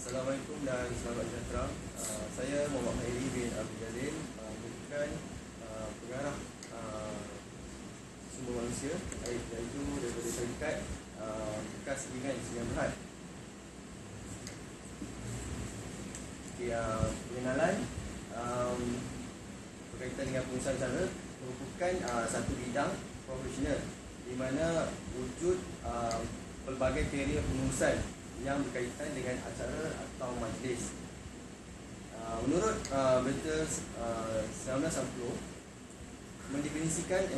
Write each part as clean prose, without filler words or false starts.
Assalamualaikum dan selamat sejahtera. Saya Muhammad Khairi bin Abdul Jalil, merupakan pengarah sumber manusia, iaitu daripada syarikat bekas Event Sdn Bhd. Pengenalan berkaitan dengan pengurusan acara merupakan satu bidang profesional di mana wujud pelbagai karier pengurusan yang berkaitan dengan acara atau majlis. Menurut Berita 1990 mendefinisikan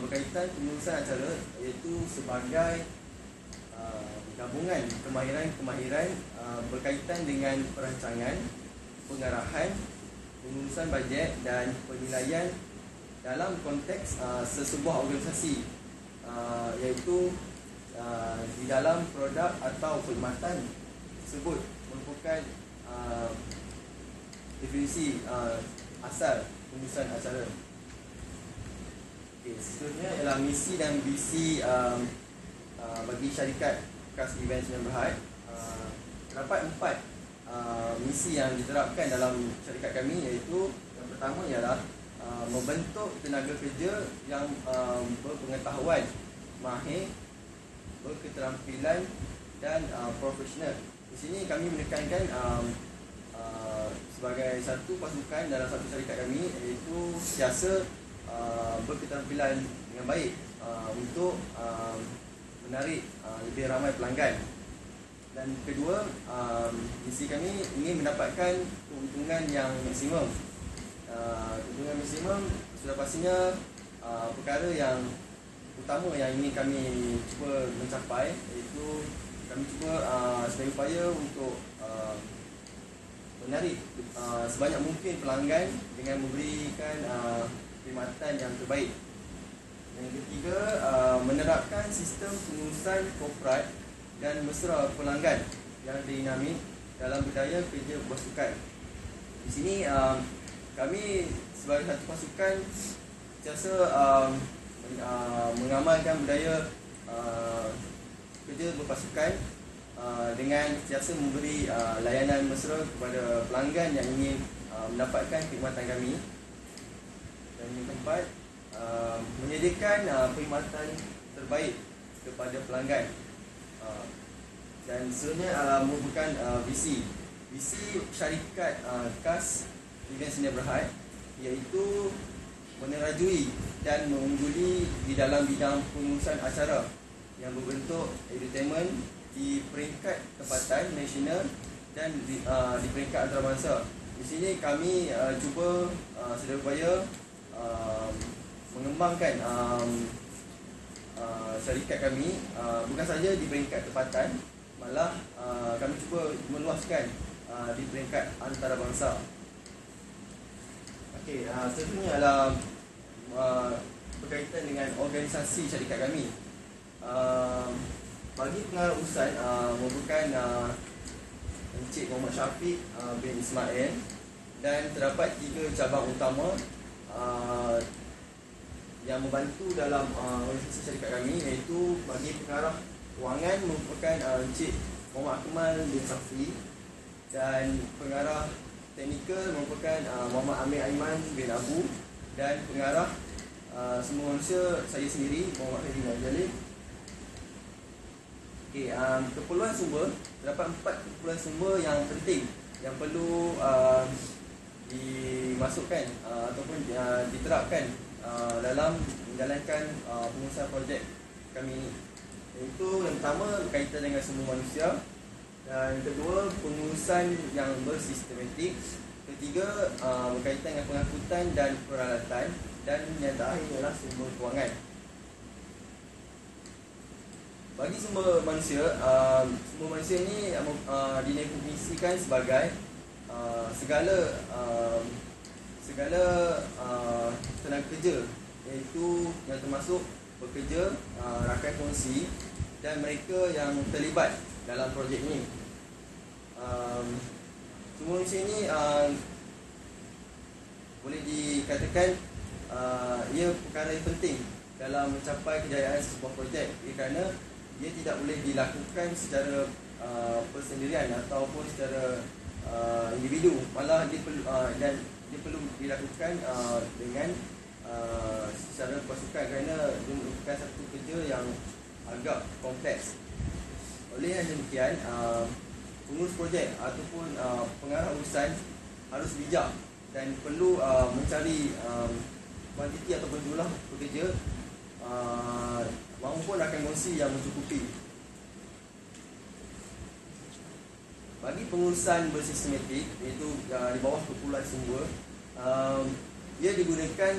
berkaitan pengurusan acara iaitu sebagai gabungan kemahiran berkaitan dengan perancangan, pengarahan, pengurusan bajet dan penilaian dalam konteks sesebuah organisasi, iaitu di dalam produk atau perkhidmatan tersebut merupakan definisi asal pengurusan acara. Seterusnya ialah misi dan visi bagi syarikat bekas Event Sdn Bhd. Terdapat 4 misi yang diterapkan dalam syarikat kami, iaitu yang pertama ialah membentuk tenaga kerja yang berpengetahuan, mahir, berketerampilan dan profesional. Di sini kami menekankan sebagai satu pasukan dalam satu syarikat kami, iaitu sentiasa berketerampilan dengan baik untuk menarik lebih ramai pelanggan. Dan kedua, misi kami ingin mendapatkan keuntungan yang maksimum. Keuntungan maksimum sudah pastinya perkara yang utama yang ingin kami cuba mencapai, iaitu kami cuba sedaya upaya untuk menarik sebanyak mungkin pelanggan dengan memberikan perkhidmatan yang terbaik. Yang ketiga, menerapkan sistem pengurusan korporat dan mesra pelanggan yang dinamik dalam budaya kerja pasukan. Di sini kami sebagai satu pasukan sentiasa mengamalkan budaya kerja berpasukan dengan sentiasa memberi layanan mesra kepada pelanggan yang ingin mendapatkan khidmatan kami. Dan yang keempat, menyediakan perkhidmatan terbaik kepada pelanggan. Dan seterusnya merupakan visi syarikat KAS Event Sdn Bhd, iaitu menerajui dan mengungguli di dalam bidang pengurusan acara yang berbentuk edutainment di peringkat tempatan nasional dan di peringkat antarabangsa. Di sini kami cuba sedaya upaya mengembangkan syarikat kami bukan saja di peringkat tempatan, malah kami cuba meluaskan di peringkat antarabangsa. Seterusnya adalah berkaitan dengan organisasi syarikat kami. Bagi pengarah urusan merupakan Encik Muhammad Syafiq bin Ismail, dan terdapat 3 cabang utama yang membantu dalam organisasi syarikat kami, iaitu bagi pengarah kewangan merupakan Encik Muhammad Akmal bin Safi, dan pengarah teknikal merupakan Muhammad Amir Aiman bin Abu, dan pengarah sumber manusia saya sendiri, Muhammad Khairi bin Abdul Jalil. Keperluan sumber, terdapat 4 keperluan sumber yang penting yang perlu dimasukkan ataupun diterapkan dalam menjalankan pengurusan projek kami ini. Iaitu yang pertama berkaitan dengan sumber manusia, dan kedua pengurusan yang bersistematik, ketiga berkaitan dengan pengangkutan dan peralatan, dan yang terakhir adalah sumber kewangan. Bagi sumber manusia ini didefinisikan sebagai segala tenaga kerja, iaitu yang termasuk pekerja, rakan kongsi dan mereka yang terlibat dalam projek ini. Sumber manusia ini boleh dikatakan ia perkara yang penting dalam mencapai kejayaan sebuah projek, kerana dia tidak boleh dilakukan secara persendirian ataupun secara individu, malah dia perlu dan dia perlu dilakukan dengan secara pasukan, kerana dia merupakan satu kerja yang agak kompleks. Oleh yang demikian, pengurus projek ataupun pengarah urusan harus bijak dan perlu mencari kuantiti ataupun jumlah pekerja maupun rakan kongsi yang mencukupi. Bagi pengurusan bersistematik, iaitu di bawah kumpulan sumber, ia digunakan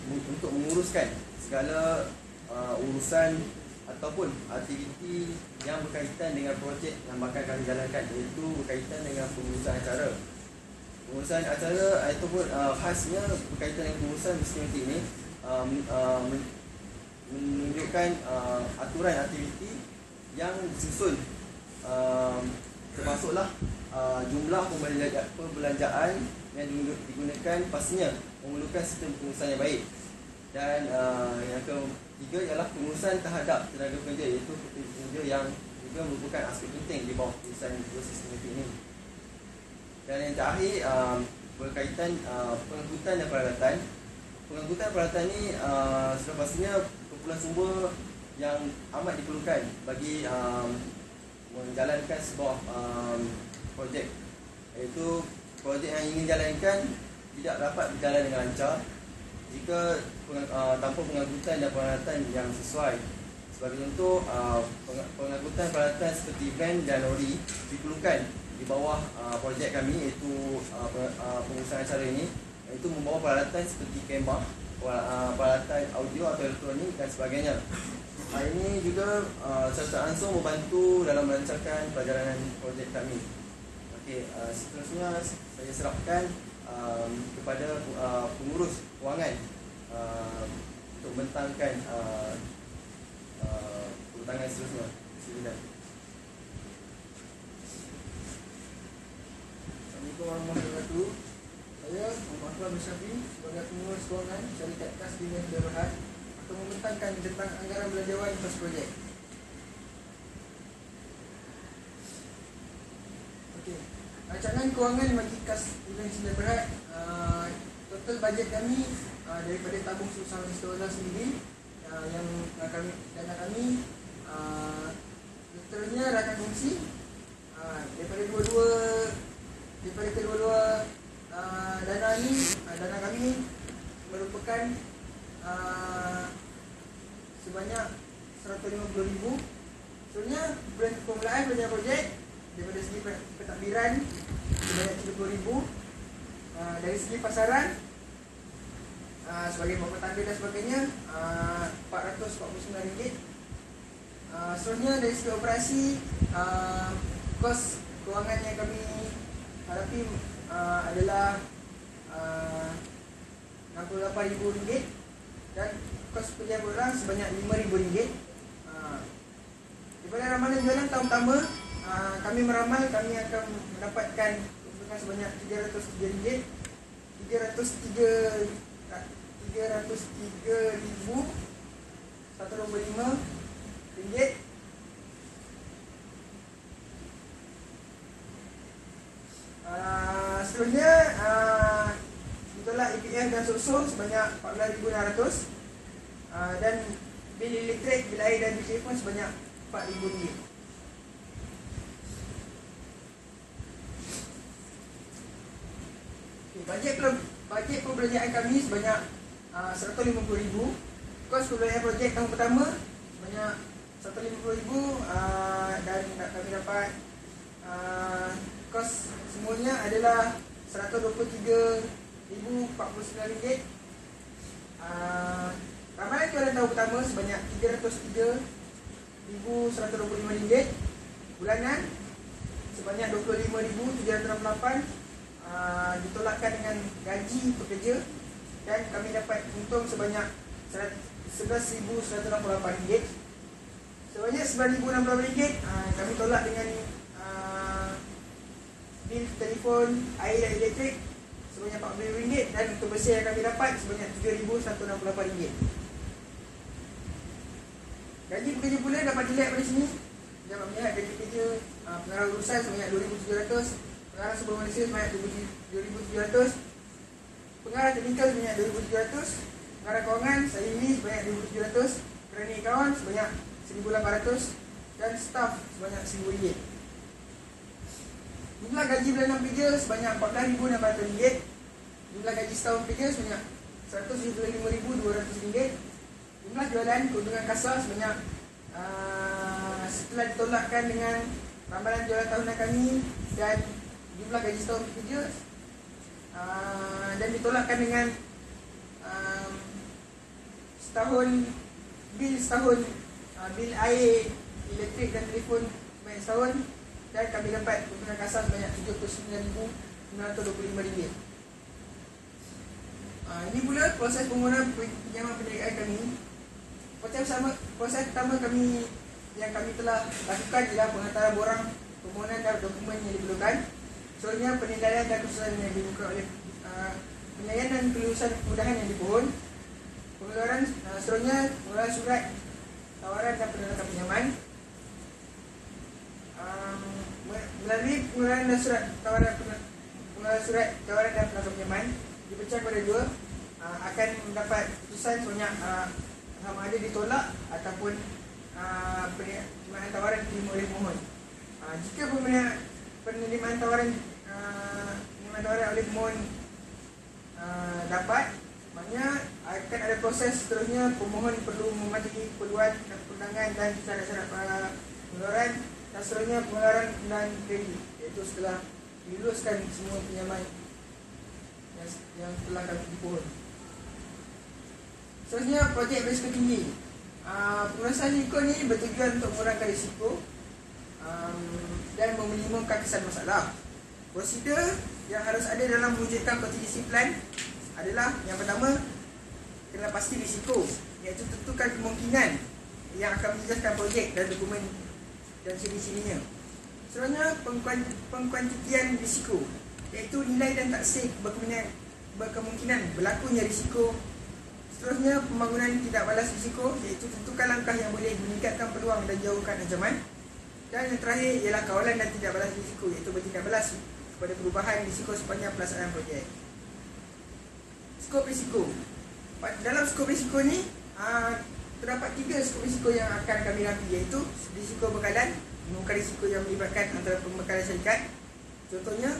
untuk menguruskan segala urusan ataupun aktiviti yang berkaitan dengan projek yang bakal kami jalankan, iaitu berkaitan dengan pengurusan acara. Pengurusan acara ataupun khasnya berkaitan dengan pengurusan sistematik ini menunjukkan aturan aktiviti yang disusun, termasuklah jumlah perbelanjaan yang digunakan, pastinya memerlukan sistem pengurusan yang baik. Dan yang ketiga ialah pengurusan terhadap tenaga kerja, iaitu pekerja yang juga merupakan aspek penting di bawah pengurusan bersistematik ini. Dan yang terakhir berkaitan pengangkutan dan peralatan. Pengangkutan peralatan ini sudah pastinya kumpulan sumber yang amat diperlukan bagi menjalankan sebuah projek, iaitu projek yang ingin dijalankan tidak dapat berjalan dengan lancar jika tanpa pengangkutan dan peralatan yang sesuai. Sebagai contoh, pengangkutan peralatan seperti van dan lori diperlukan di bawah projek kami, iaitu pengurusan acara ini, iaitu membawa peralatan seperti kemah, peralatan audio atau elektronik dan sebagainya. Hal ini juga secara langsung membantu dalam melancarkan perjalanan projek kami. Okey, seterusnya saya serahkan kepada pengurus kewangan untuk membentangkan urutangan seterusnya. Silakan. Assalamualaikum warahmatullahi wabarakatuh. Saya Muhammad Ahmad Syafi sebagai pengurus kewangan Syarikat Kas Dinas Berhad akan membentangkan tentang anggaran belanjawan kos projek. Okey, rancangan kewangan bagi Kas Dinas Berhad, total bajet kami daripada tabung usaha restoran sendiri yang kami dana kami, seterusnya rakan kongsi daripada kedua-dua dana kami merupakan sebanyak 150,000. Sebenarnya permulaan belanja projek daripada segi pentadbiran sebanyak 30,000, dari segi pasaran sebagai bapak tanda dan sebagainya RM449. Seterusnya dari segi operasi, kos kewangan yang kami hadapi adalah RM68,000 dan kos pekerjaan orang sebanyak RM5,000. Daripada ramalan jualan tahun pertama, kami meramal kami akan mendapatkan keuntungan sebanyak RM303,125. Seterusnya ditolak EPF dan SOSO sebanyak RM14,600, dan bil elektrik, bil air dan bil telefon sebanyak RM4,000. Bajet perbelanjaan kami sebanyak RM150,000. Kos perbelanjaan projek tahun pertama sebanyak RM150,000, dan kami dapat kos semuanya adalah RM123,049. Ramalan jualan tahun pertama sebanyak RM303,125. Bulanan sebanyak RM25,768, ditolakkan dengan gaji pekerja, dan kami dapat untung sebanyak RM11,168. Sebanyak RM9,068 kami tolak dengan bil telefon, air dan elektrik sebanyak RM40,000, dan untuk bersih yang kami dapat sebanyak RM7,168. Gaji pekerja pula dapat dilihat pada sini. Jangan melihat gaji pekerja pengarah urusan sebanyak 2,700, pengarah sumber manusia sebanyak 2,700, pengarah teknikal sebanyak 2,700, pengarah kewangan saya ini sebanyak 2,700, kerana kawan sebanyak 1,800 dan staf sebanyak RM1,000. Jumlah gaji bulanan pekerja sebanyak RM14,600. Jumlah gaji setahun pekerja sebanyak RM175,200. Jumlah jualan keuntungan kasar sebanyak setelah ditolakkan dengan ramalan jualan tahunan kami dan jumlah gaji setahun pekerja dan ditolakkan dengan setahun bil air, elektrik dan telefon sebanyak setahun, dan kami dapat keuntungan kasar sebanyak RM79,925. Ini pula proses pembunuhan pinjaman perniagaan kami. Proses pertama yang kami telah lakukan ialah penghantaran borang permohonan dan dokumen yang diperlukan. Selanjutnya penilaian dan kesusahan yang dibuka oleh penilaian dan kelulusan kemudahan yang dipohon. Pengeluaran seterusnya pengeluaran surat tawaran dan penolakan pinjaman. Melalui pengeluaran dan surat tawaran dan penolakan pinjaman dipecah kepada dua, akan mendapat keputusan sebanyak sama ada ditolak ataupun penerimaan tawaran diterima oleh pemohon. Jika penerimaan tawaran oleh pemohon dapat, maknanya akan ada proses seterusnya. Pemohon perlu mematuhi keperluan dan perundangan dan syarat-syarat pengeluaran dan seterusnya pengeluaran dan kredit, iaitu setelah diluluskan semua pinjaman yang telah kami dipohon. Seterusnya projek berisiko tinggi. Pengurusan risiko ni bertujuan untuk mengurangkan risiko dan meminimumkan kesan masalah. Prosedur yang harus ada dalam mewujudkan contingency plan adalah yang pertama, kena pasti risiko, iaitu tentukan kemungkinan yang akan menjejaskan projek dan dokumen dan ciri-cirinya. Seterusnya pengkuantitian risiko, iaitu nilai dan taksir berkemungkinan berlakunya risiko. Seterusnya pembangunan tidak balas risiko, iaitu tentukan langkah yang boleh meningkatkan peluang dan jauhkan ancaman. Dan yang terakhir ialah kawalan dan tidak balas risiko, iaitu bertindak balas kepada perubahan risiko sepanjang pelaksanaan projek. Skop risiko. Dalam skop risiko ni terdapat 3 skop risiko yang akan kami rapi, iaitu risiko bekalan, mengurangkan risiko yang melibatkan antara pembekalan syarikat. Contohnya,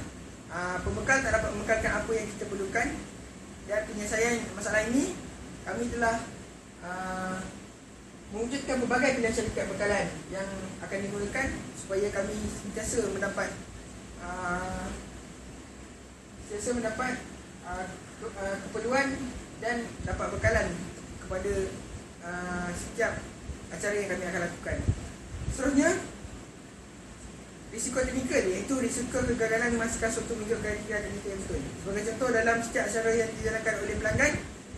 pembekal tak dapat membekalkan apa yang kita perlukan. Dan penyelesaian masalah ini, kami telah mewujudkan berbagai pilihan syarikat bekalan yang akan digunakan supaya kami sentiasa mendapat keperluan dan dapat bekalan kepada setiap acara yang kami akan lakukan. Seterusnya, risiko teknikal, iaitu risiko kegagalan memastikan suatu mengikut kriteria teknikal yang betul. Sebagai contoh, dalam setiap acara yang dijalankan oleh pelanggan,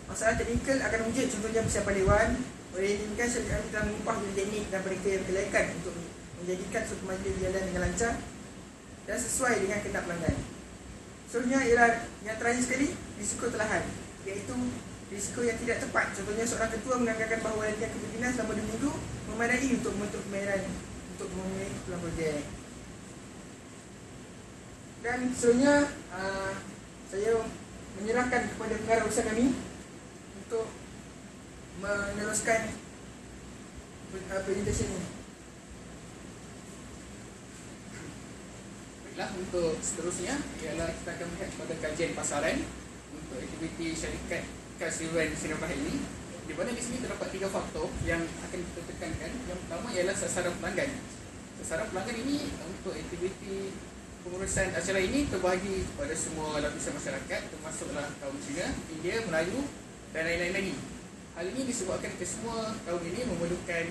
masalah teknikal akan wujud. Contohnya persiapan dewan. Oleh ini kan syarikat kami telah mengupah teknik dan periksa kelayakan untuk menjadikan suatu majlis berjalan dengan lancar dan sesuai dengan kehendak pelanggan. Seterusnya ialah yang terakhir sekali, risiko telahan, iaitu risiko yang tidak tepat. Contohnya, seorang ketua menganggarkan bahawa latihan kepimpinan selama 2 minggu memadai untuk membentuk pembayaran untuk memenuhi keperluan projek. Dan seterusnya saya menyerahkan kepada pengarah urusan kami untuk meneruskan presentation ini. Baiklah, untuk seterusnya ialah kita akan melihat pada kajian pasaran untuk aktiviti syarikat keseluruhan Sdn Bhd ini, di mana di sini terdapat 3 faktor yang akan kita tekankan. Yang pertama ialah sasaran pelanggan. Sasaran pelanggan ini untuk aktiviti pengurusan acara ini terbahagi pada semua lapisan masyarakat, termasuklah kaum Cina, India, Melayu dan lain-lain lagi. Hal ini disebabkan kesemua kaum ini memerlukan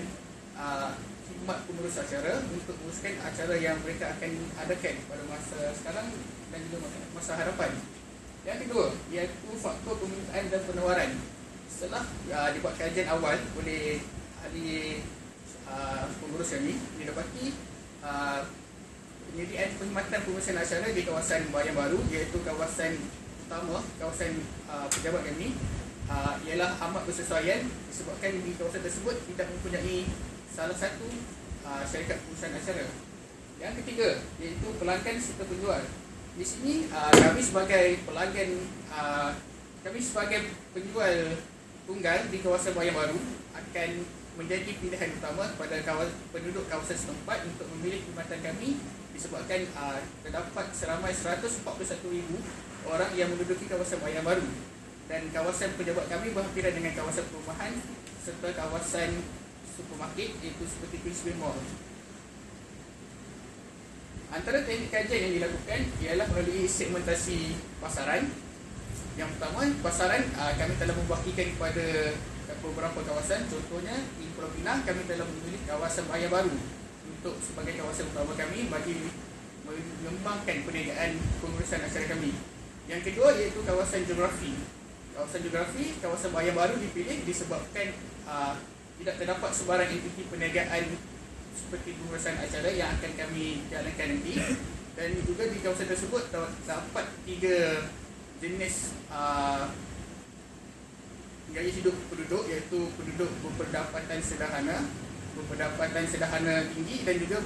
khidmat pengurus acara untuk menguruskan acara yang mereka akan adakan pada masa sekarang dan juga masa hadapan. Yang kedua, iaitu faktor permintaan dan penawaran. Setelah dibuat kajian awal oleh ahli pengurus kami, didapati penyediaan perkhidmatan pengurusan acara di kawasan Bayan Baru, iaitu kawasan utama, kawasan pejabat kami, ialah amat bersesuaian disebabkan di kawasan tersebut tidak mempunyai salah satu syarikat pengurusan acara. Yang ketiga iaitu pelanggan serta penjual. Di sini kami sebagai pelanggan, kami sebagai penjual tunggal di kawasan Bayan Baru akan menjadi pilihan utama kepada penduduk kawasan setempat untuk memilih perkhidmatan kami, disebabkan terdapat seramai 141,000 orang yang menduduki kawasan Bayan Baru, dan kawasan pejabat kami berhampiran dengan kawasan perumahan serta kawasan supermarket, iaitu seperti Queensway Mall. Antara teknik kajian yang dilakukan ialah melalui segmentasi pasaran. Yang pertama, pasaran kami telah membahagikan kepada beberapa kawasan. Contohnya di Pulau Pinang kami telah memilih kawasan Bayan Baru untuk sebagai kawasan utama kami bagi mengembangkan perniagaan pengurusan acara kami. Yang kedua iaitu kawasan geografi. Kawasan geografi, kawasan Bayan Baru dipilih disebabkan tidak terdapat sebarang entiti perniagaan seperti pengurusan acara yang akan kami jalankan nanti. Dan juga di kawasan tersebut terdapat 3 jenis gaya hidup penduduk, iaitu penduduk berpendapatan sederhana tinggi dan juga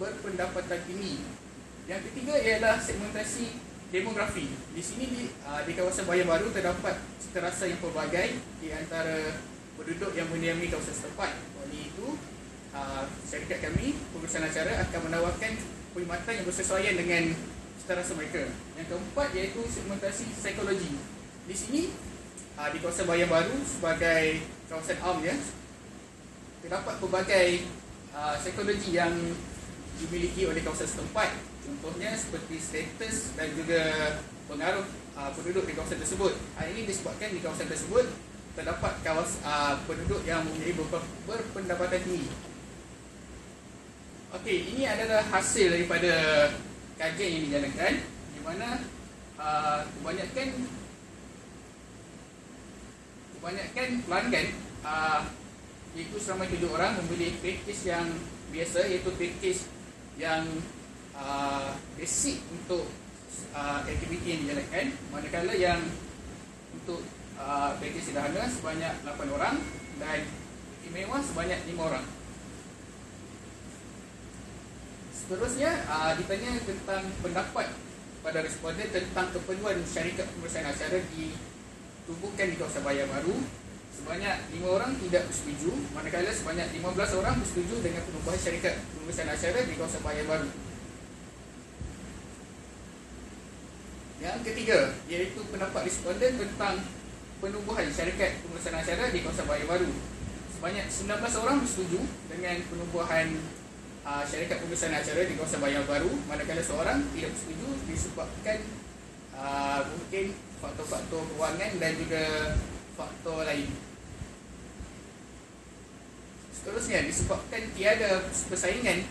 berpendapatan tinggi. Yang ketiga ialah segmentasi demografi. Di sini di kawasan Bayan Baru terdapat citarasa yang pelbagai di antara penduduk yang mendiami kawasan setempat. Oleh itu, syarikat kami pengurusan acara akan menawarkan perkhidmatan yang bersesuaian dengan citarasa mereka. Yang keempat iaitu segmentasi psikologi. Di sini di kawasan Bayan Baru sebagai kawasan amnya terdapat pelbagai psikologi yang dimiliki oleh kawasan setempat. Contohnya seperti status dan juga pengaruh penduduk di kawasan tersebut. Hal ini disebabkan di kawasan tersebut terdapat penduduk yang mempunyai berpendapatan tinggi. Okey, ini adalah hasil daripada kajian yang dijalankan, di mana kebanyakan pelanggan iaitu seramai 7 orang memilih package yang biasa, iaitu package yang basic untuk aktiviti yang dijalankan, manakala yang untuk package sederhana sebanyak 8 orang dan istimewa sebanyak 5 orang. Seterusnya ditanya tentang pendapat pada responden tentang keperluan syarikat pengurusan acara ditubuhkan di kawasan Bayan Baru. Sebanyak 5 orang tidak bersetuju, manakala sebanyak 15 orang bersetuju dengan penubuhan syarikat pengurusan acara di kawasan Bayan Baru. Yang ketiga iaitu pendapat responden tentang penubuhan syarikat pengurusan acara di kawasan Bayan Baru. Sebanyak 19 orang bersetuju dengan penubuhan syarikat pengurusan acara di kawasan Bayan Baru, manakala seorang tidak bersetuju disebabkan mungkin faktor-faktor kewangan dan juga faktor lain. Seterusnya, disebabkan tiada persaingan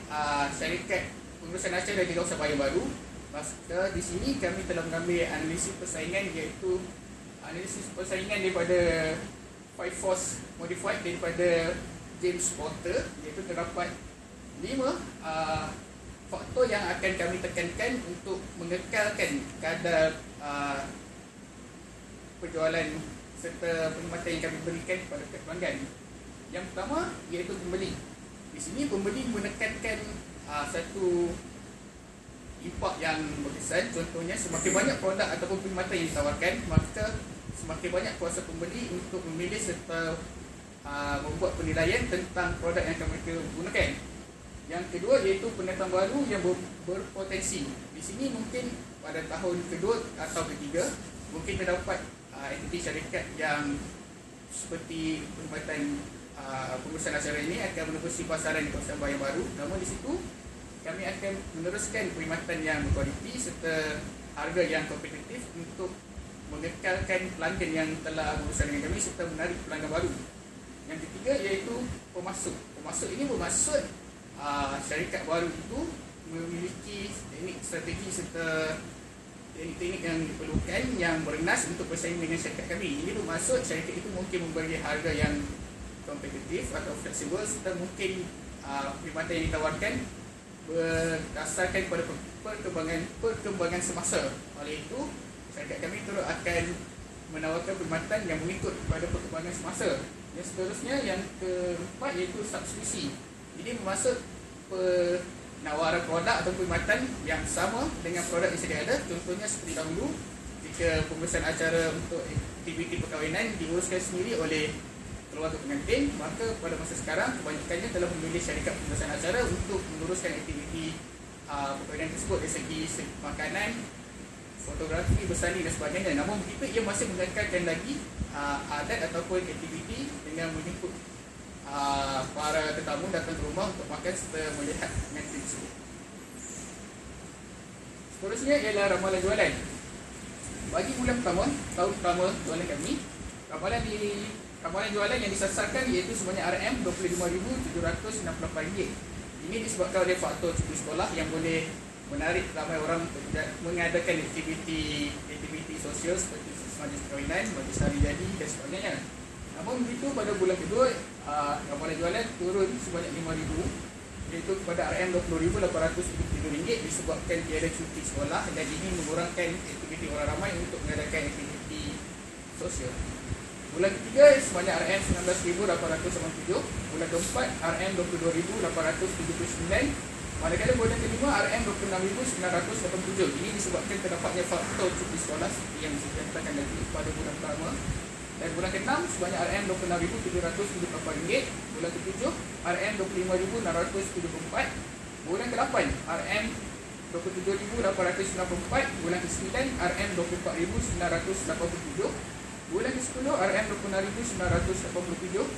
syarikat pengurusan acara di kawasan Bayan Baru, maka di sini kami telah mengambil analisis persaingan, iaitu analisis persaingan daripada 5 Force Modified daripada James Porter, iaitu terdapat 5 faktor yang akan kami tekankan untuk mengekalkan kadar penjualan serta perkhidmatan yang kami berikan kepada pelanggan. Yang pertama iaitu pembeli. Di sini pembeli menekankan satu impak yang berkesan. Contohnya, semakin banyak produk ataupun perkhidmatan yang ditawarkan, maka semakin banyak kuasa pembeli untuk memilih serta membuat penilaian tentang produk yang akan mereka gunakan. Yang kedua iaitu pendatang baru yang berpotensi. Di sini mungkin pada tahun kedua atau ketiga mungkin terdapat entiti syarikat yang seperti perkhidmatan pengurusan acara ini akan menerusi pasaran di kawasan Bayan Baru. Namun di situ kami akan meneruskan perkhidmatan yang berkualiti serta harga yang kompetitif untuk mengekalkan pelanggan yang telah berurusan dengan kami serta menarik pelanggan baru. Yang ketiga iaitu pemasuk. Pemasuk ini bermaksud syarikat baru itu memiliki teknik strategi serta teknik-teknik yang diperlukan yang bernas untuk bersaing dengan syarikat kami. Ini bermaksud syarikat itu mungkin memberi harga yang kompetitif atau fleksibel serta mungkin perkhidmatan yang ditawarkan berdasarkan pada perkembangan semasa. Oleh itu, syarikat kami terus akan menawarkan perkhidmatan yang mengikut pada perkembangan semasa. Yang seterusnya, yang keempat iaitu subskripsi. Ini bermaksud penawaran antara produk atau perkhidmatan yang sama dengan produk yang sedia ada. Contohnya seperti dahulu, jika pengurusan acara untuk aktiviti perkahwinan diuruskan sendiri oleh keluarga pengantin, maka pada masa sekarang kebanyakannya telah memilih syarikat pengurusan acara untuk menguruskan aktiviti perkahwinan tersebut dari segi makanan, fotografi, bersani dan sebagainya. Namun begitu ia masih mengekalkan lagi adat ataupun aktiviti dengan menjemput para tetamu datang ke rumah untuk makan serta melihat pengantin tersebut. Seterusnya ialah ramalan jualan. Bagi bulan pertama, tahun pertama jualan kami, ramalan jualan yang disasarkan iaitu sebanyak RM25,768. Ini disebabkan oleh faktor cuti sekolah yang boleh menarik ramai orang untuk mengadakan aktiviti sosial seperti majlis perkahwinan, majlis hari jadi dan sebagainya. Namun begitu pada bulan kedua, ramalan jualan turun sebanyak RM5,000, iaitu kepada RM20,877 disebabkan tiada cuti sekolah, dan ini mengurangkan aktiviti orang ramai untuk mengadakan aktiviti sosial. Bulan ketiga sebanyak RM19,887, bulan keempat RM22,879, manakala bulan kelima RM26,987. Ini disebabkan terdapatnya faktor cuti sekolah seperti yang disebutkan lagi pada bulan pertama. Dan bulan ke-6 sebanyak RM26,778, bulan ke-7 RM25,674, bulan ke-8 RM27,894, bulan ke-9 RM24,987, bulan ke-10 RM26,987,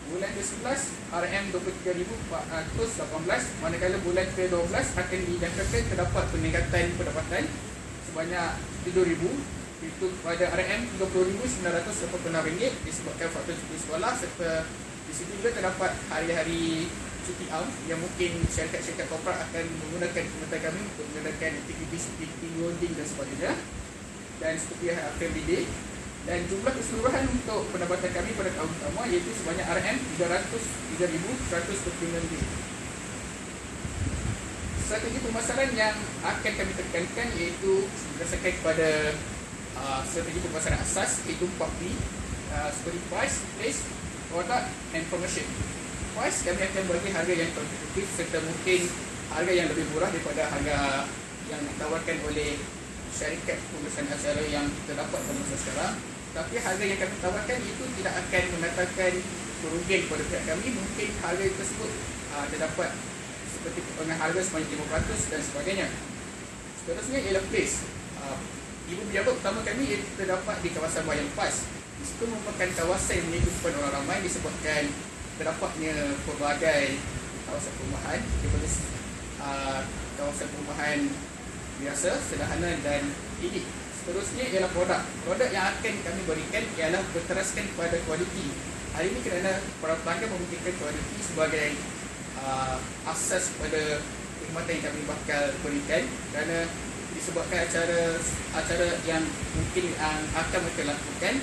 bulan ke-11 RM23,418, manakala bulan ke-12 akan dijangkakan terdapat peningkatan pendapatan sebanyak RM7,000, itu pada RM30,986 disebabkan faktor cuti sekolah, serta di situ juga terdapat hari-hari cuti am yang mungkin syarikat-syarikat korporat akan menggunakan perkhidmatan kami untuk mengadakan aktiviti seperti team bonding dan sebagainya, dan seperti family day. Dan jumlah keseluruhan untuk pendapatan kami pada tahun pertama iaitu sebanyak RM303,129. Strategi pemasaran yang akan kami tekankan iaitu berdasarkan kepada strategi pemasaran asas, iaitu 4P, seperti price, place, product and promotion. Price, kami akan bagi harga yang kompetitif serta mungkin harga yang lebih murah daripada harga yang ditawarkan oleh syarikat pengurusan acara yang terdapat pada masa sekarang. Tapi harga yang kami tawarkan itu tidak akan mendatangkan kerugian kepada pihak kami. Mungkin harga tersebut terdapat seperti potongan harga sebanyak 5% dan sebagainya. Seterusnya ialah place. Ibu pejabat utama kami iaitu terdapat di kawasan Bayan Pas. Di situ merupakan kawasan yang menyebutkan orang ramai disebabkan terdapatnya pelbagai kawasan perumahan, daripada kawasan perumahan biasa, sederhana dan ini. Seterusnya ialah produk. Produk yang akan kami berikan ialah berteraskan kepada kualiti. Hari ini kerana para pelanggan memikirkan kualiti sebagai asas kepada perkhidmatan yang kami bakal berikan, kerana disebabkan acara yang mungkin akan mereka lakukan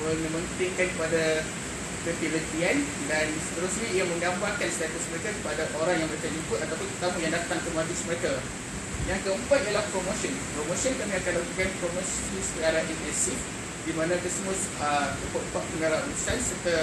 mementingkan kepada ketelitian, dan seterusnya ia menggambarkan status mereka kepada orang yang mereka jemput ataupun tetamu yang datang ke majlis mereka. Yang keempat ialah promotion. Promotion kami akan lakukan promosi secara intensif di mana kesemua tempat-tempat penggarap urusan serta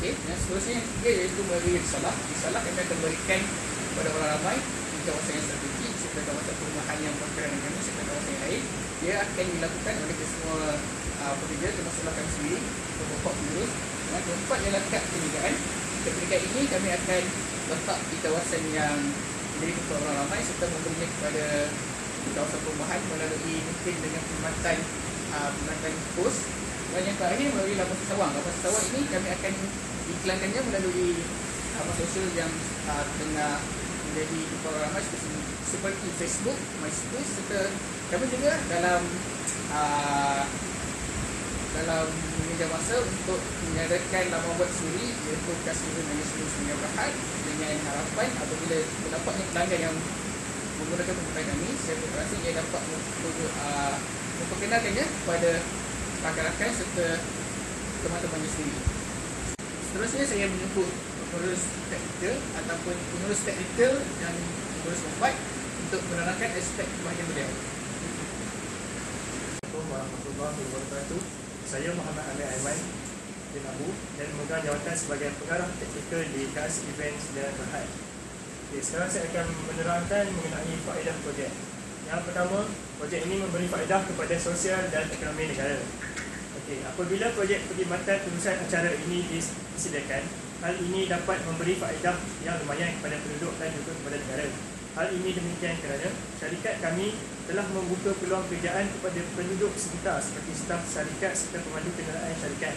yang seterusnya yang ketiga iaitu melalui risalah. Risalah kami akan berikan kepada orang ramai di kawasan yang strategik serta kawasan perumahan yang berkaitan dengan kami serta kawasan yang lain. Dia akan dilakukan oleh kesemua pekerja termasuklah kami sendiri untuk bapak pengurus. Yang keempat ialah kad perniagaan. Kad perniagaan ini kami akan letak di kawasan yang menjadi tempat orang ramai serta memberinya kepada kawasan perumahan melalui mungkin dengan perkhidmatan pos. Dan yang terakhir melalui lapan sawang. Lapan sawang ini kami akan iklankannya melalui media sosial yang tengah menjadi tempat orang ramai seperti Facebook, MySpace, serta kami juga dalam meminjam masa untuk mengadakan laman web suri iaitu Kasihun Management Sungai Berhad, dengan harapan apabila terdapatnya pelanggan yang menggunakan perkhidmatan kami, saya berasa ia dapat memperkenalkannya kepada rakan-rakan serta teman-temannya sendiri. Seterusnya saya menjemput pengurus teknikal ataupun pengurus teknikal dan pengurus keempat untuk menerangkan aspek kebahagiaan beliau. Assalamualaikum warahmatullahi wabarakatuh. Saya Muhammad Amir Aiman, bin Abu dan memegang jawatan sebagai pengarah teknikal di KAS Events dan Berhad. Okay, sekarang saya akan menerangkan mengenai faedah projek. Yang pertama, projek ini memberi faedah kepada sosial dan ekonomi negara. Okay, apabila projek perkhidmatan pengurusan acara ini disediakan, hal ini dapat memberi faedah yang lumayan kepada penduduk dan juga kepada negara. Hal ini demikian kerana syarikat kami telah membuka peluang pekerjaan kepada penduduk sekitar seperti staf syarikat serta pemandu kenderaan syarikat,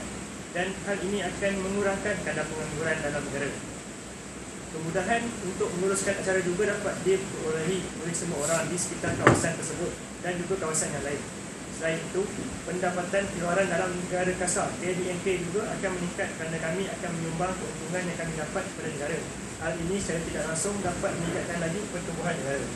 dan hal ini akan mengurangkan kadar pengangguran dalam negara. Kemudahan untuk menguruskan acara juga dapat diperolehi oleh semua orang di sekitar kawasan tersebut dan juga kawasan yang lain. Selain itu, pendapatan keluaran dalam negara kasar KDNK juga akan meningkat kerana kami akan menyumbang keuntungan yang kami dapat kepada negara. Hal ini secara tidak langsung dapat meningkatkan laju pertumbuhan negara.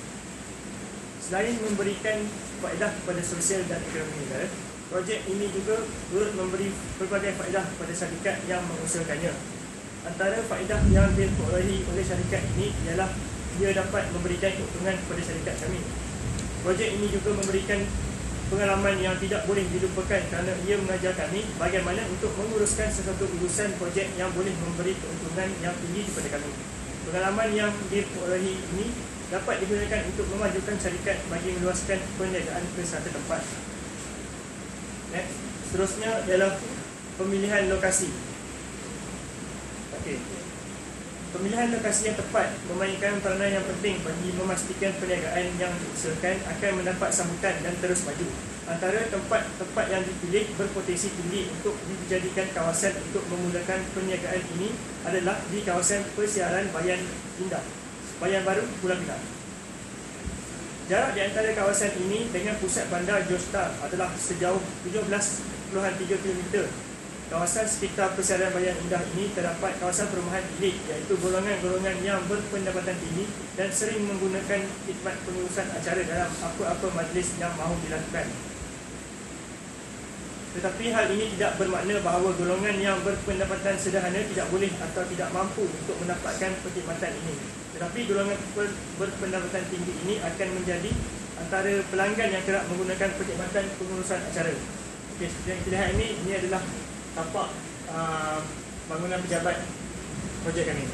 Selain memberikan faedah kepada sosial dan ekonomi negara, projek ini juga turut memberi pelbagai faedah kepada syarikat yang mengusahakannya. Antara faedah yang diperolehi oleh syarikat ini ialah ia dapat memberikan keuntungan kepada syarikat kami. Projek ini juga memberikan pengalaman yang tidak boleh dilupakan kerana ia mengajar kami bagaimana untuk menguruskan sesuatu urusan projek yang boleh memberi keuntungan yang tinggi kepada kami. Pengalaman yang diperolehi ini dapat digunakan untuk memajukan syarikat bagi meluaskan perniagaan ke satu tempat. Seterusnya ialah pemilihan lokasi. Okey. Pemilihan lokasi yang tepat memainkan peranan yang penting bagi memastikan perniagaan yang diusahakan akan mendapat sambutan dan terus maju. Antara tempat-tempat yang dipilih berpotensi tinggi untuk dijadikan kawasan untuk memudahkan perniagaan ini adalah di kawasan persiaran Bayan Indah, Bayan Baru, Pulau Pinang. Jarak di antara kawasan ini dengan pusat bandar Jostar adalah sejauh 17.3 km. Kawasan sekitar persiaran Bayan Indah ini terdapat kawasan perumahan elit, iaitu golongan-golongan yang berpendapatan tinggi dan sering menggunakan khidmat pengurusan acara dalam apa-apa majlis yang mahu dilakukan. Tetapi hal ini tidak bermakna bahawa golongan yang berpendapatan sederhana tidak boleh atau tidak mampu untuk mendapatkan perkhidmatan ini. Tetapi golongan berpendapatan tinggi ini akan menjadi antara pelanggan yang kerap menggunakan perkhidmatan pengurusan acara. Okey, seperti yang kita lihat ini adalah tapak bangunan pejabat projek kami.